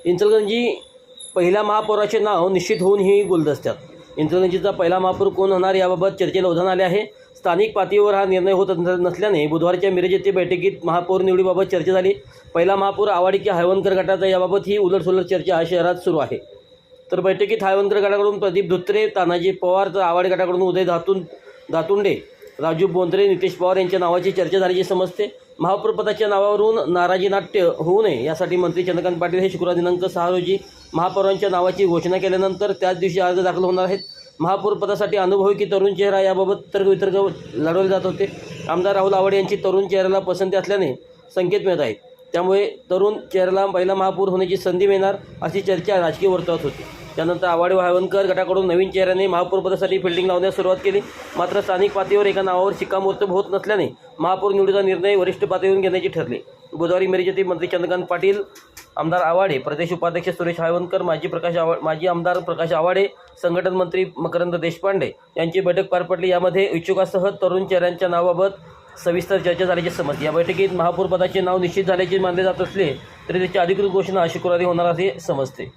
इंचलकरंजी पहिल्या महापौराचे नाव निश्चित होऊन ही गुलदस्त्यात. इंचलकरंजीचा पहिला महापौर कोण होणार याबाबत चर्चेला उधाण आले आहे. स्थानिक पातळीवर हा निर्णय होत नसल्याने बुधवारच्या मिरज येथे बैठकीत महापौर निवडीबाबत चर्चा झाली. पहिला महापौर आवाडी की हायवनकर गटाचा याबाबत ही उलटसुलट चर्चा शहरात सुरू आहे. तर बैठकीत हायवनकर गटाकडून प्रदीप धुत्रे, तानाजी पवार, तर आवाडी गटाकडून उदय दातुंडे, राजू बोंद्रे, नितेश पवार यांच्या नावाची चर्चा झाल्याचे समजते. महापौरपदाच्या नावावरून नाराजी नाट्य होऊ नये यासाठी मंत्री चंद्रकांत पाटील हे शुक्रवार दिनांक 6 रोजी महापौरांच्या नावाची घोषणा केल्यानंतर त्याच दिवशी अर्ज दाखल होणार आहेत. महापौरपदासाठी अनुभवी की तरुण चेहरा याबाबत तर्कवितर्क लढवले जात होते. आमदार राहुल आवाडे यांची तरुण चेहऱ्याला पसंती असल्याने संकेत मिळत आहेत. त्यामुळे तरुण चेहऱ्याला पहिला महापौर होण्याची संधी मिळणार अशी चर्चा राजकीय वर्तुळात होती. त्यानंतर आवाडी व हायवनकर गटाकडून नवीन चेहऱ्याने महापौरपदासाठी फिल्डिंग लावण्यास सुरुवात केली. मात्र स्थानिक पातळीवर एका नावावर शिक्कामोर्तब होत नसल्याने महापौर निवडीचा निर्णय वरिष्ठ पातळीवरून घेण्याचे ठरले. बुधवारी मिरज येथे मंत्री चंद्रकांत पाटील, आमदार आवाडे, प्रदेश उपाध्यक्ष सुरेश हायवनकर, माजी आमदार प्रकाश आवाडे, संघटन मंत्री मकरंद देशपांडे यांची बैठक पार पडली. यामध्ये इच्छुकासह तरुण चेहऱ्यांच्या नावाबाबत सविस्तर चर्चा झाल्याचे समजते. या बैठकीत महापौरपदाचे नाव निश्चित झाल्याचे मानले जात असले तरी त्याची अधिकृत घोषणा शुक्रवारी होणार असे समजते.